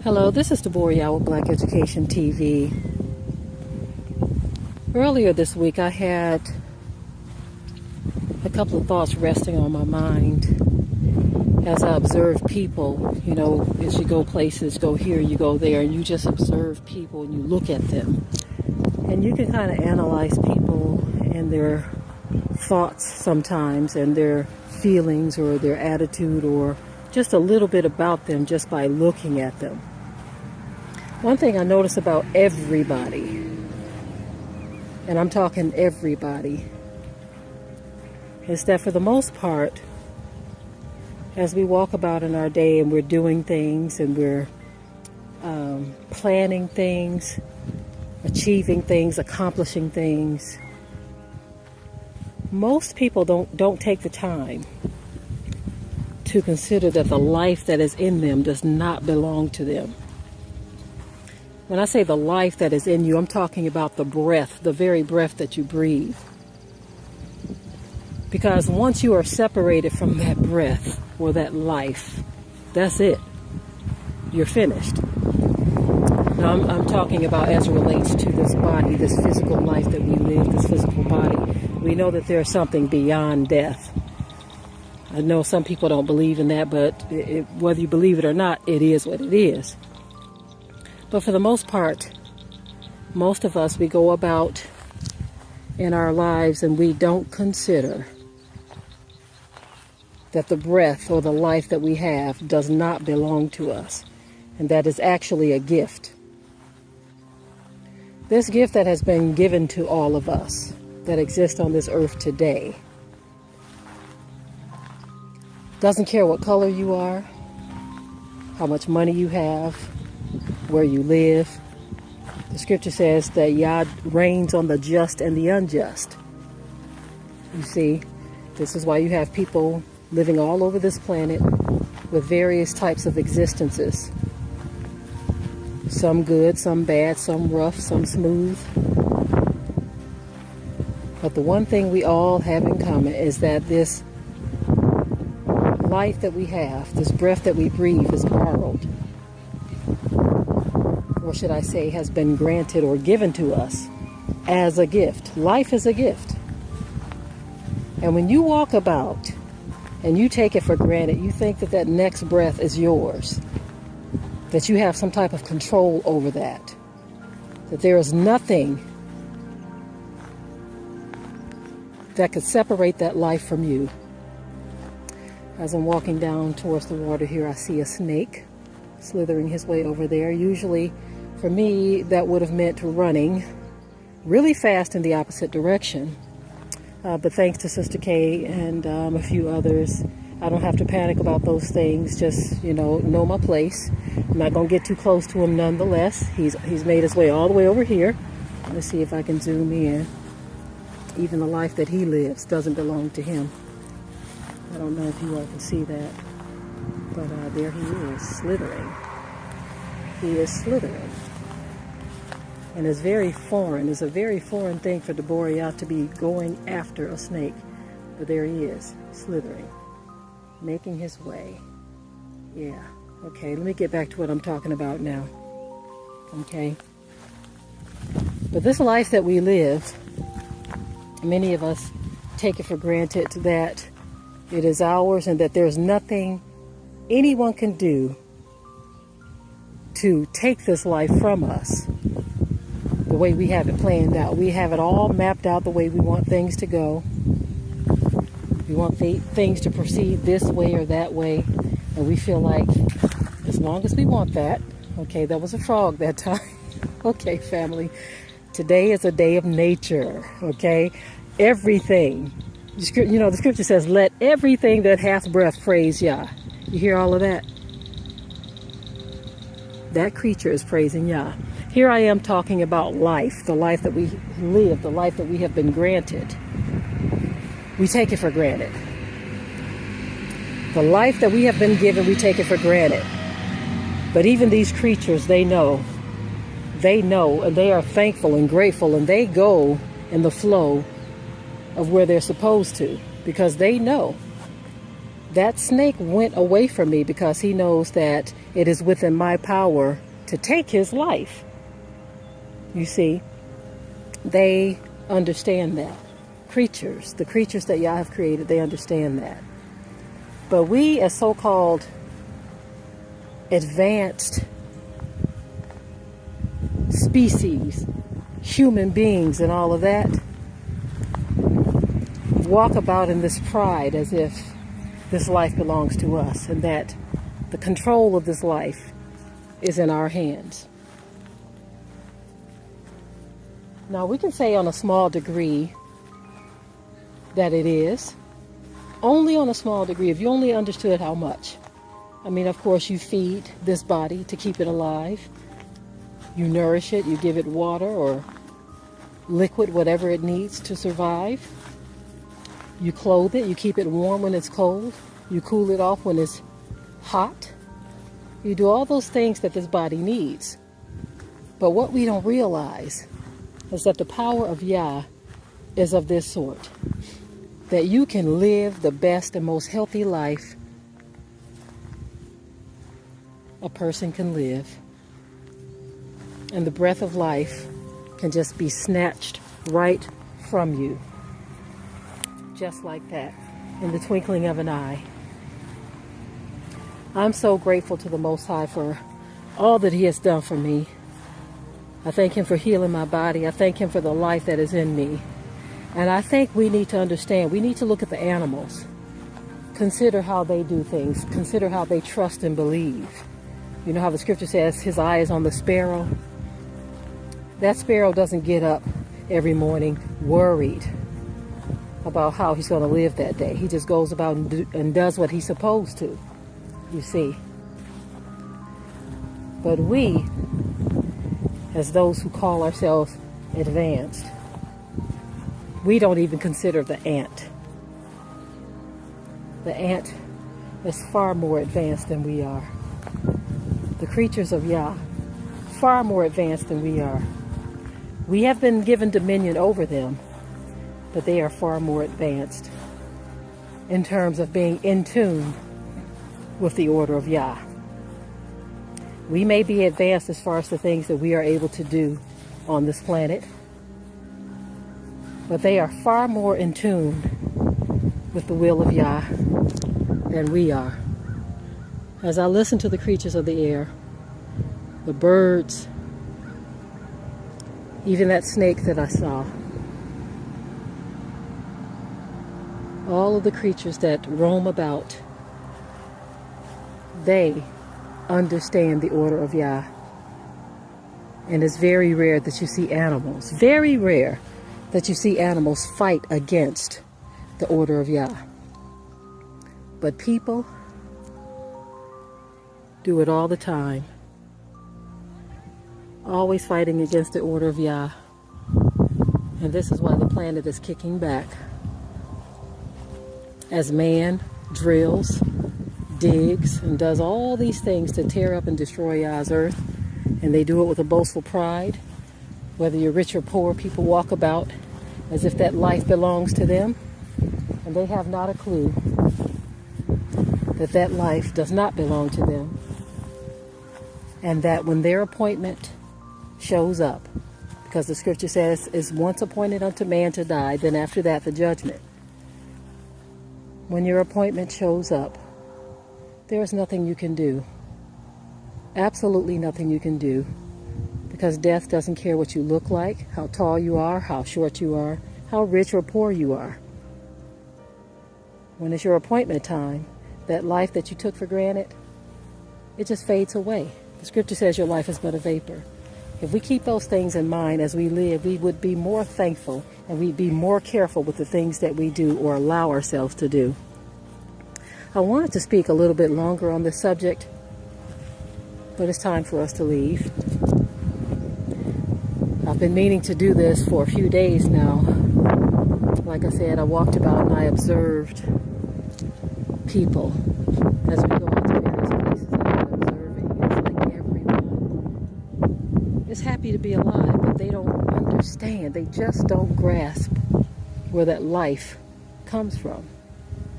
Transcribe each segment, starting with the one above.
Hello, this is Deborah with Black Education TV. Earlier this week, I had a couple of thoughts resting on my mind as I observed people. You know, as you go places, go here, you go there, and you just observe people and you look at them. And you can kind of analyze people and their thoughts sometimes and their feelings or their attitude or just a little bit about them just by looking at them. One thing I notice about everybody, and I'm talking everybody, is that for the most part, as we walk about in our day and we're doing things and we're planning things, achieving things, accomplishing things, most people don't take the time to consider that the life that is in them does not belong to them. When I say the life that is in you, I'm talking about the breath, the very breath that you breathe. Because once you are separated from that breath or that life, that's it. You're finished. Now, I'm talking about as it relates to this body, this physical life that we live, this physical body. We know that there's something beyond death. I know some people don't believe in that, but whether you believe it or not, it is what it is. But for the most part, most of us, we go about in our lives and we don't consider that the breath or the life that we have does not belong to us. And that is actually a gift. This gift that has been given to all of us that exist on this earth today. Doesn't care what color you are, how much money you have, where you live. The scripture says that Yah reigns on the just and the unjust. You see, this is why you have people living all over this planet with various types of existences. Some good, some bad, some rough, some smooth. But the one thing we all have in common is that this life that we have, this breath that we breathe, is borrowed. Or should I say, has been granted or given to us as a gift. Life is a gift. And when you walk about and you take it for granted, you think that that next breath is yours, that you have some type of control over that there is nothing that could separate that life from you. As I'm walking down towards the water here, I see a snake slithering his way over there. Usually, for me, that would have meant running really fast in the opposite direction. But thanks to Sister Kay and a few others, I don't have to panic about those things. Just, know my place. I'm not going to get too close to him nonetheless. He's made his way all the way over here. Let's see if I can zoom in. Even the life that he lives doesn't belong to him. I don't know if you all can see that, but there he is, slithering. He is slithering. And it's very foreign. It's a very foreign thing for Deborah to be going after a snake. But there he is, slithering, making his way. Yeah, okay, let me get back to what I'm talking about now. Okay? But this life that we live, many of us take it for granted that it is ours and that there's nothing anyone can do to take this life from us the way we have it planned out. We have it all mapped out the way we want things to go. We want things to proceed this way or that way. And we feel like as long as we want that, okay, that was a frog that time. Okay, family, today is a day of nature, okay? Everything. The scripture says, let everything that hath breath praise Yah. You hear all of that? That creature is praising Yah. Here I am talking about life, the life that we live, the life that we have been granted. We take it for granted. The life that we have been given, we take it for granted. But even these creatures, they know, and they are thankful and grateful, and they go in the flow of where they're supposed to, because they know That snake went away from me because he knows that it is within my power to take his life. You see, they understand that. The creatures that Yah have created, they understand that. But we as so-called advanced species, human beings and all of that, walk about in this pride as if this life belongs to us and that the control of this life is in our hands. Now, we can say on a small degree that it is. Only on a small degree, if you only understood how much. I mean, of course, you feed this body to keep it alive. You nourish it, you give it water or liquid, whatever it needs to survive. You clothe it, you keep it warm when it's cold. You cool it off when it's hot. You do all those things that this body needs. But what we don't realize is that the power of Yah is of this sort. That you can live the best and most healthy life a person can live. And the breath of life can just be snatched right from you. Just like that, in the twinkling of an eye. I'm so grateful to the Most High for all that He has done for me. I thank Him for healing my body. I thank Him for the life that is in me. And I think we need to understand, we need to look at the animals. Consider how they do things. Consider how they trust and believe. You know how the scripture says His eye is on the sparrow? That sparrow doesn't get up every morning worried about how he's going to live that day. He just goes about and does what he's supposed to, you see. But we, as those who call ourselves advanced, we don't even consider the ant. The ant is far more advanced than we are. The creatures of Yah, far more advanced than we are. We have been given dominion over them, but they are far more advanced in terms of being in tune with the order of Yah. We may be advanced as far as the things that we are able to do on this planet, but they are far more in tune with the will of Yah than we are. As I listen to the creatures of the air, the birds, even that snake that I saw, all of the creatures that roam about, they understand the order of Yah. And it's very rare that you see animals, very rare that you see animals fight against the order of Yah. But people do it all the time, always fighting against the order of Yah. And this is why the planet is kicking back. As man drills, digs, and does all these things to tear up and destroy Yah's earth, and they do it with a boastful pride. Whether you're rich or poor, people walk about as if that life belongs to them, and they have not a clue that that life does not belong to them, and that when their appointment shows up, because the scripture says it's once appointed unto man to die, then after that the judgment. When your appointment shows up, there is nothing you can do. Absolutely nothing you can do. Because death doesn't care what you look like, how tall you are, how short you are, how rich or poor you are. When it's your appointment time, that life that you took for granted, it just fades away. The scripture says your life is but a vapor. If we keep those things in mind as we live, we would be more thankful and we'd be more careful with the things that we do or allow ourselves to do. I wanted to speak a little bit longer on this subject, but it's time for us to leave. I've been meaning to do this for a few days now. Like I said, I walked about and I observed people as we go out to various places. I'm observing. It's like everyone is happy to be alive, but they don't understand. They just don't grasp where that life comes from.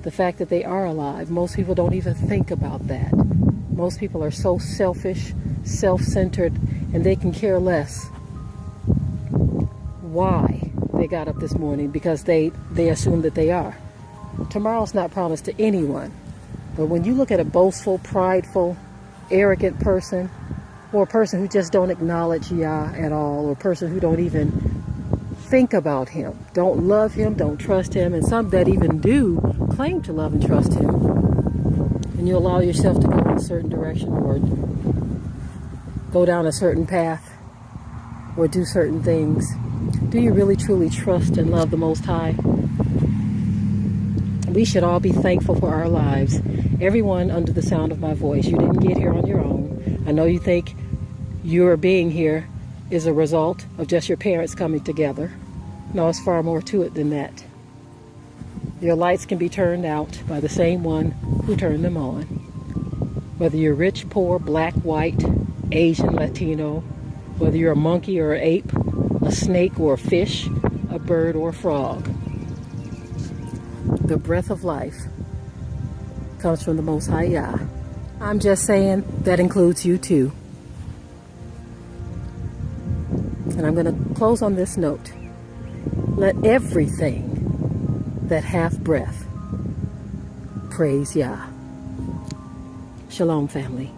the fact that they are alive. Most people don't even think about that. Most people are so selfish, self-centered, and they can care less why they got up this morning, because they assume that they are. Tomorrow's not promised to anyone. But when you look at a boastful, prideful, arrogant person, or a person who just don't acknowledge Yah at all, or a person who don't even think about him, don't love him, don't trust him, and some that even do claim to love and trust him, and you allow yourself to go in a certain direction, or go down a certain path, or do certain things, do you really truly trust and love the Most High? We should all be thankful for our lives. Everyone under the sound of my voice. You didn't get here on your own. I know you think your being here is a result of just your parents coming together. No, it's far more to it than that. Your lights can be turned out by the same one who turned them on. Whether you're rich, poor, black, white, Asian, Latino, whether you're a monkey or an ape, a snake or a fish, a bird or a frog. The breath of life comes from the Most High Yah. I'm just saying that includes you too. And I'm going to close on this note. Let everything that hath breath praise Yah. Shalom, family.